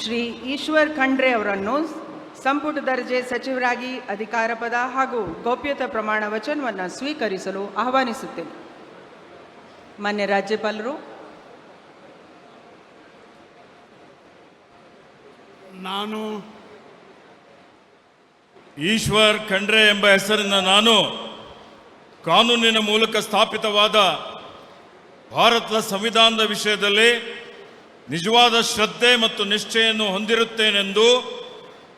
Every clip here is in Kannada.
ಶ್ರೀ ಈಶ್ವರ್ ಖಂಡ್ರೆ ಅವರನ್ನು ಸಂಪುಟ ದರ್ಜೆ ಸಚಿವರಾಗಿ ಅಧಿಕಾರ ಪದ ಹಾಗೂ ಗೌಪ್ಯತಾ ಪ್ರಮಾಣ ವಚನವನ್ನು ಸ್ವೀಕರಿಸಲು ಆಹ್ವಾನಿಸುತ್ತೇನೆ. ಮಾನ್ಯ ರಾಜ್ಯಪಾಲರು, ನಾನು ಈಶ್ವರ್ ಖಂಡ್ರೆ ಎಂಬ ಹೆಸರಿನ ನಾನು ಕಾನೂನಿನ ಮೂಲಕ ಸ್ಥಾಪಿತವಾದ ಭಾರತದ ಸಂವಿಧಾನದ ವಿಷಯದಲ್ಲಿ ನಿಜವಾದ ಶ್ರದ್ಧೆ ಮತ್ತು ನಿಷ್ಠೆಯನ್ನು ಹೊಂದಿರುತ್ತೇನೆಂದು,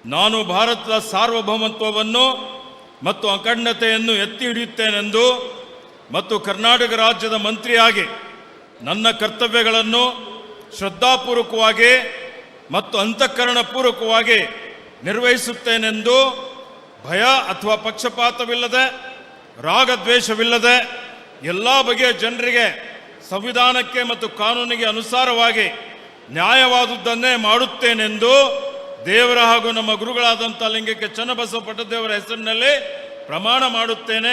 ನಾನು ಭಾರತದ ಸಾರ್ವಭೌಮತ್ವವನ್ನು ಮತ್ತು ಅಖಂಡತೆಯನ್ನು ಎತ್ತಿ ಹಿಡಿಯುತ್ತೇನೆಂದು ಮತ್ತು ಕರ್ನಾಟಕ ರಾಜ್ಯದ ಮಂತ್ರಿಯಾಗಿ ನನ್ನ ಕರ್ತವ್ಯಗಳನ್ನು ಶ್ರದ್ಧಾಪೂರ್ವಕವಾಗಿ ಮತ್ತು ಅಂತಃಕರಣಪೂರ್ವಕವಾಗಿ ನಿರ್ವಹಿಸುತ್ತೇನೆಂದು ಭಯ ಅಥವಾ ಪಕ್ಷಪಾತವಿಲ್ಲದೆ, ರಾಗದ್ವೇಷವಿಲ್ಲದೆ ಎಲ್ಲ ಬಗೆಯ ಜನರಿಗೆ ಸಂವಿಧಾನಕ್ಕೆ ಮತ್ತು ಕಾನೂನಿಗೆ ಅನುಸಾರವಾಗಿ ನ್ಯಾಯವಾದುದನ್ನೇ ಮಾಡುತ್ತೇನೆಂದು ದೇವರ ಹಾಗೂ ನಮ್ಮ ಗುರುಗಳಾದಂಥ ಲಿಂಗಕ್ಕೆ ಚನ್ನಬಸವ ಪಟ್ಟದೇವರ ಹೆಸರಿನಲ್ಲಿ ಪ್ರಮಾಣ ಮಾಡುತ್ತೇನೆ.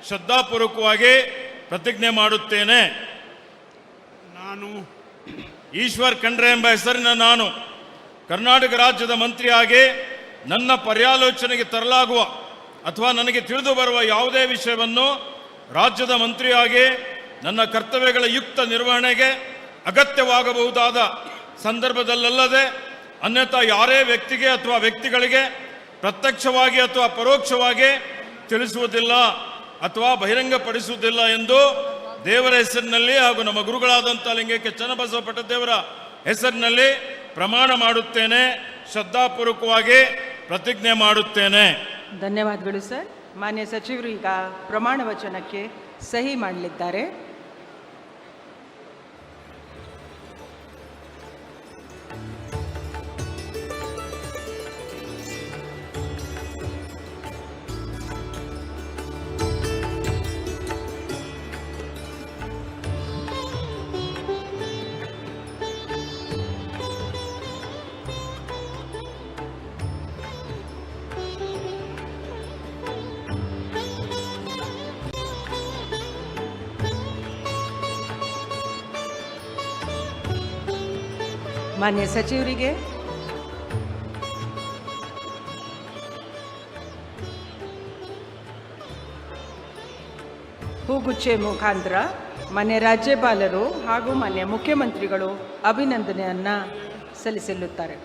ಶ್ರದ್ಧಾಪೂರ್ವಕವಾಗಿ ಪ್ರತಿಜ್ಞೆ ಮಾಡುತ್ತೇನೆ. ನಾನು ಈಶ್ವರ್ ಖಂಡ್ರೆ ಎಂಬ ಹೆಸರಿನ ನಾನು ಕರ್ನಾಟಕ ರಾಜ್ಯದ ಮಂತ್ರಿಯಾಗಿ ನನ್ನ ಪರ್ಯಾಲೋಚನೆಗೆ ತರಲಾಗುವ ಅಥವಾ ನನಗೆ ತಿಳಿದು ಬರುವ ಯಾವುದೇ ವಿಷಯವನ್ನು ರಾಜ್ಯದ ಮಂತ್ರಿಯಾಗಿ ನನ್ನ ಕರ್ತವ್ಯಗಳ ಯುಕ್ತ ನಿರ್ವಹಣೆಗೆ ಅಗತ್ಯವಾಗಬಹುದಾದ ಸಂದರ್ಭದಲ್ಲದೆ ಅನ್ಯಥಾ ಯಾರೇ ವ್ಯಕ್ತಿಗೆ ಅಥವಾ ವ್ಯಕ್ತಿಗಳಿಗೆ ಪ್ರತ್ಯಕ್ಷವಾಗಿ ಅಥವಾ ಪರೋಕ್ಷವಾಗಿ ತಿಳಿಸುವುದಿಲ್ಲ ಅಥವಾ ಬಹಿರಂಗಪಡಿಸುವುದಿಲ್ಲ ಎಂದು ದೇವರ ಹೆಸರಿನಲ್ಲಿ ಹಾಗೂ ನಮ್ಮ ಗುರುಗಳಾದಂಥ ಲಿಂಗಕ್ಕೆ ಚನ್ನಬಸವ ಪಟ್ಟದೇವರ ಹೆಸರಿನಲ್ಲಿ ಪ್ರಮಾಣ ಮಾಡುತ್ತೇನೆ. ಶ್ರದ್ಧಾಪೂರ್ವಕವಾಗಿ ಪ್ರತಿಜ್ಞೆ ಮಾಡುತ್ತೇನೆ. ಧನ್ಯವಾದಗಳು ಸರ್. ಮಾನ್ಯ ಸಚಿವರು ಈಗ ಪ್ರಮಾಣ ವಚನಕ್ಕೆ ಸಹಿ ಮಾಡಲಿದ್ದಾರೆ. ಮಾನ್ಯ ಸಚಿವರಿಗೆ ಹೂಗುಚ್ಚೆ ಮುಖಾಂತರ ಮಾನ್ಯ ರಾಜ್ಯಪಾಲರು ಹಾಗೂ ಮಾನ್ಯ ಮುಖ್ಯಮಂತ್ರಿಗಳು ಅಭಿನಂದನೆಯನ್ನು ಸಲ್ಲಿಸಲಿದ್ದಾರೆ.